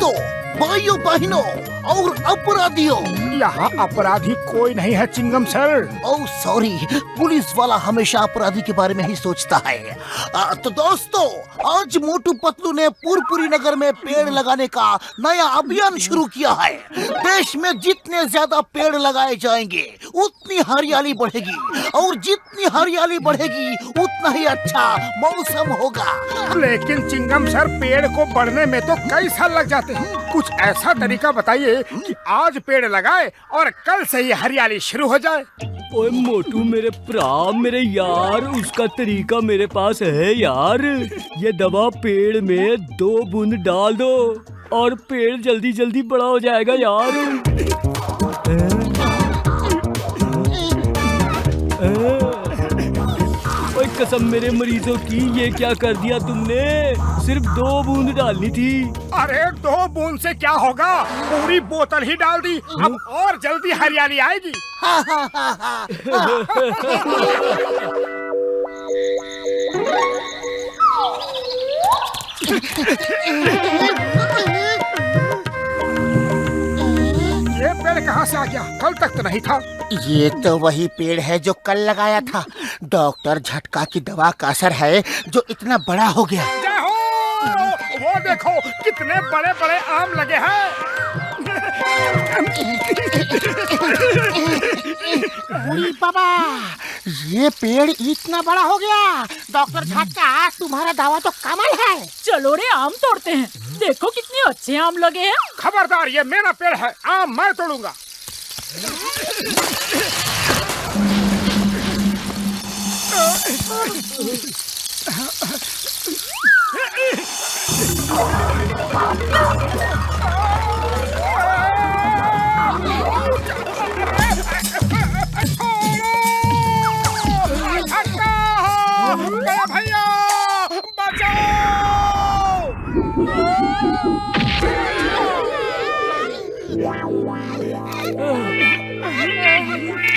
दोस्तों, भाइयों बहनों और अपराधियों, यहाँ अपराधी कोई नहीं है चिंगम सर। ओह सॉरी, पुलिस वाला हमेशा अपराधी के बारे में ही सोचता है। तो दोस्तों, आज मोटू पतलू ने पुरपुरी नगर में पेड़ लगाने का नया अभियान शुरू किया है। देश में जितने ज्यादा पेड़ लगाए जाएंगे उतनी हरियाली बढ़ेगी, और जितनी हरियाली बढ़ेगी उतना ही अच्छा मौसम होगा। लेकिन चिंगम सर, पेड़ को बढ़ने में तो कई साल लग जाते हैं। कुछ ऐसा तरीका बताइए कि आज पेड़ लगाए और कल से ही हरियाली शुरू हो जाए। ओए मोटू मेरे भरा, मेरे यार, उसका तरीका मेरे पास है यार। ये दवा पेड़ में 2 बूंद डाल दो और पेड़ जल्दी जल्दी बड़ा हो जाएगा यार। ओए कसम मेरे मरीजों की, ये क्या कर दिया तुमने? सिर्फ 2 बूंद डालनी थी। अरे 2 बूंद से क्या होगा, पूरी बोतल ही डाल दी। अब और जल्दी हरियाली आएगी। ये पेड़ कहाँ से आ गया? कल तक तो नहीं था। ये तो वही पेड़ है जो कल लगाया था। डॉक्टर झटका की दवा का असर है जो इतना बड़ा हो गया। जय हो! वो देखो कितने बड़े बड़े आम लगे हैं। बाबा, ये पेड़ इतना बड़ा हो गया। डॉक्टर झटका, तुम्हारा दावा तो कमाल है। चलो रे, आम तोड़ते हैं। देखो कितने अच्छे आम लगे हैं। खबरदार, ये मेरा पेड़ है, आम मैं तोड़ूंगा। भैया बचाओ!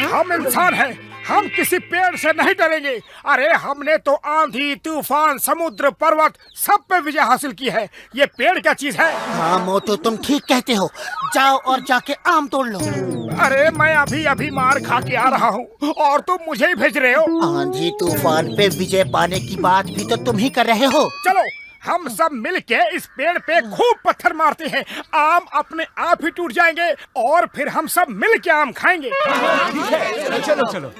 हम इंसान हैं, हम किसी पेड़ से नहीं डरेंगे। अरे हमने तो आंधी, तूफान, समुद्र, पर्वत सब पे विजय हासिल की है। ये पेड़ क्या चीज है? हाँ मोटू, तुम ठीक कहते हो। जाओ और जाके आम तोड़ लो। अरे मैं अभी अभी मार खा के आ रहा हूँ और तुम मुझे ही भेज रहे हो। आंधी तूफान पे विजय पाने की बात भी तो तुम ही कर रहे हो। चलो हम सब मिलके इस पेड़ पे खूब पत्थर मारते हैं, आम अपने आप ही टूट जाएंगे और फिर हम सब मिलके आम खाएंगे। ठीक है, चलो चलो।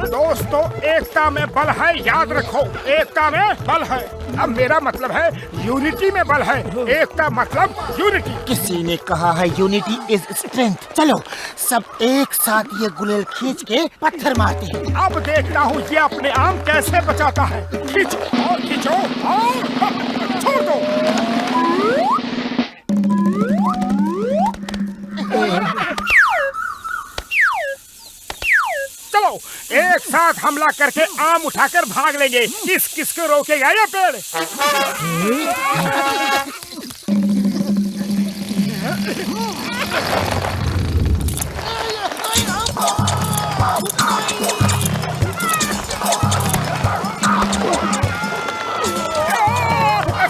दोस्तों, एकता में बल है, याद रखो, एकता में बल है। अब मेरा मतलब है यूनिटी में बल है। एकता मतलब यूनिटी। किसी ने कहा है यूनिटी इज स्ट्रेंथ। चलो सब एक साथ ये गुलेल खींच के पत्थर मारते हैं। अब देखता हूँ ये अपने आम कैसे बचाता है। खींचो और खींचो और छोड़ दो। चलो एक साथ हमला करके आम उठाकर भाग लेंगे। किस किस को रोकेगा ये पेड़?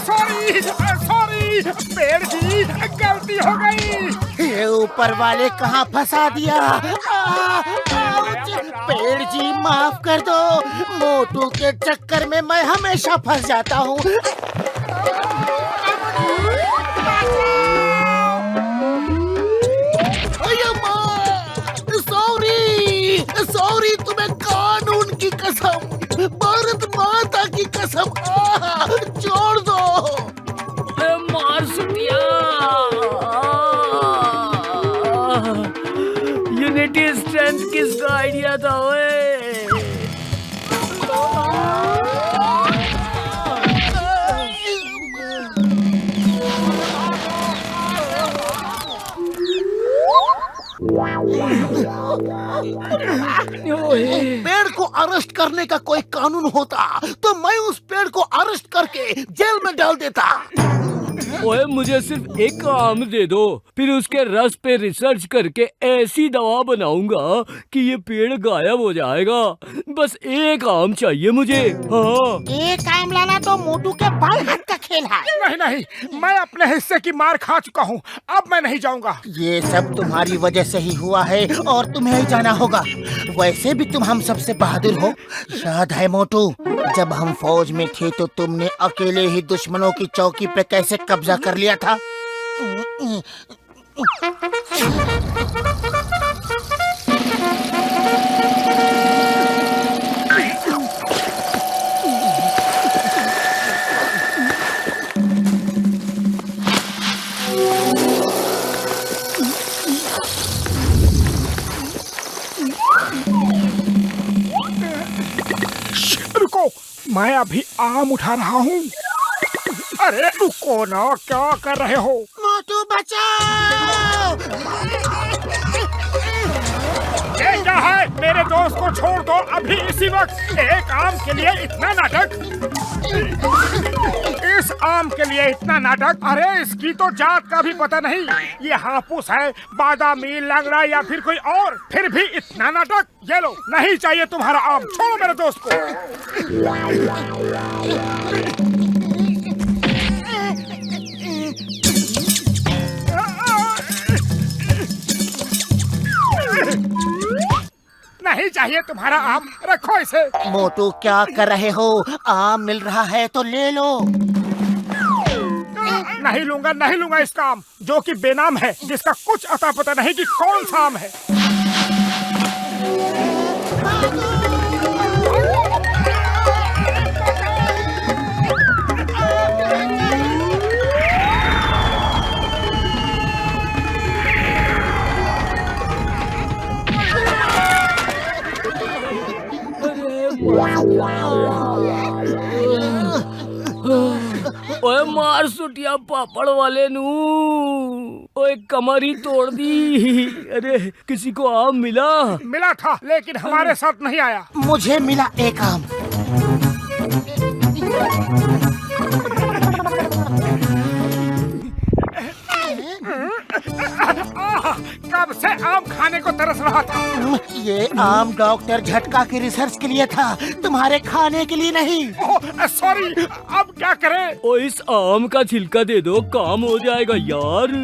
सॉरी पेड़ जी, गलती हो गई। ये ऊपर वाले कहाँ फंसा दिया। पेड़ जी माफ कर दो, मोटू के चक्कर में मैं हमेशा फंस जाता हूँ। सॉरी सॉरी, तुम्हें कानून की कसम, भारत माता की कसम, छोड़ दो। मार सुटिया। यूनिटी स्ट्रेंथ किसका आइडिया था ओए? पेड़ को अरेस्ट करने का कोई कानून होता तो मैं उस पेड़ को अरेस्ट करके जेल में डाल देता। ओए मुझे सिर्फ एक आम दे दो, फिर उसके रस पे रिसर्च करके ऐसी दवा बनाऊंगा कि ये पेड़ गायब हो जाएगा। बस एक आम चाहिए मुझे। हाँ। एक आम लाना तो मोटू के बाएं हाथ का खेल है। नहीं नहीं, मैं अपने हिस्से की मार खा चुका हूँ, अब मैं नहीं जाऊंगा। ये सब तुम्हारी वजह से ही हुआ है और तुम्हें ही जाना होगा। वैसे भी तुम हम सबसे बहादुर हो। याद है मोटू, जब हम फौज में थे तो तुमने अकेले ही दुश्मनों की चौकी पे कैसे कब्जा कर लिया था। रुको, मैं अभी आम उठा रहा हूँ। अरे रुको ना, क्या कर रहे हो? मोटू बचाओ! ये क्या है? मेरे दोस्त को छोड़ दो अभी इसी वक्त। एक आम के लिए इतना नाटक? इस आम के लिए इतना नाटक? अरे इसकी तो जात का भी पता नहीं, ये हापुस है, बादामी, लंगड़ा या फिर कोई और, फिर भी इतना नाटक। ये लो, नहीं चाहिए तुम्हारा आम, छोड़ो मेरे दोस्त को। नहीं चाहिए तुम्हारा आम, रखो इसे। मोटू क्या कर रहे हो? आम मिल रहा है तो ले लो। नहीं लूंगा, नहीं लूंगा इसका आम, जो कि बेनाम है, जिसका कुछ अता पता नहीं कि कौन सा आम है। ओए मार सुटिया पापड़ वाले नू, ओए कमर ही तोड़ दी। अरे किसी को आम मिला? मिला था, लेकिन हमारे साथ नहीं आया। मुझे मिला एक आम। कब से आम खाने को तरस रहा था। ये आम डॉक्टर झटका की रिसर्च के लिए था, तुम्हारे खाने के लिए नहीं। सॉरी, अब क्या करें? ओ इस आम का छिलका दे दो, काम हो जाएगा यार।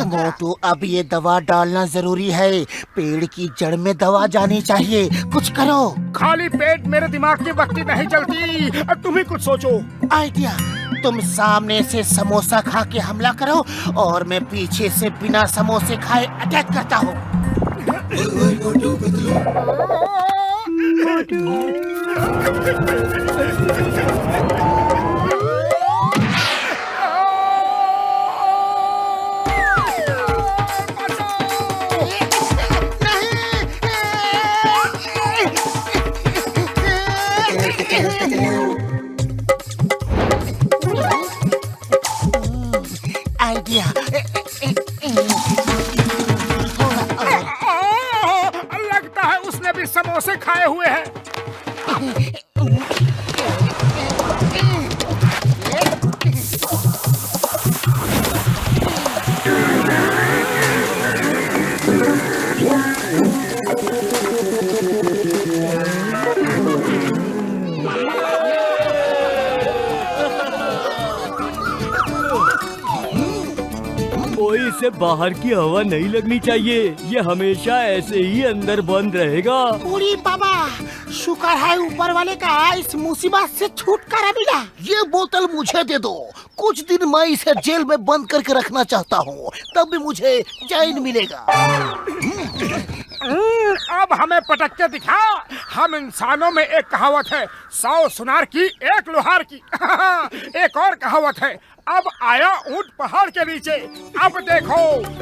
मोटू, अब ये दवा डालना जरूरी है। पेड़ की जड़ में दवा जानी चाहिए, कुछ करो। खाली पेट मेरे दिमाग की बत्ती नहीं चलती, तुम ही कुछ सोचो। आइडिया, तुम सामने से समोसा खा के हमला करो और मैं पीछे से बिना समोसे खाए अटैक करता हूँ। आइडिया, लगता है उसने भी समोसे खाए हुए हैं। कोई इसे बाहर की हवा नहीं लगनी चाहिए, ये हमेशा ऐसे ही अंदर बंद रहेगा। पूरी बाबा, शुक्र है ऊपर वाले का इस मुसीबत से छुटकारा मिला। ये बोतल मुझे दे दो, कुछ दिन मैं इसे जेल में बंद करके रखना चाहता हूँ, तब भी मुझे चैन मिलेगा। अब हमें पटक के दिखा। हम इंसानों में एक कहावत है, 100 सुनार की एक लोहार की। एक और कहावत है, अब आया ऊंट पहाड़ के नीचे। अब देखो,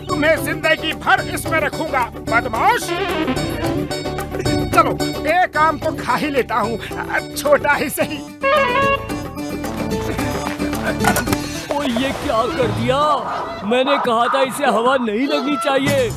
तुम्हें जिंदगी भर इसमें रखूंगा, बदमाश। चलो एक आम तो खा ही लेता हूँ, छोटा ही सही। ओ ये क्या कर दिया? मैंने कहा था इसे हवा नहीं लगनी चाहिए।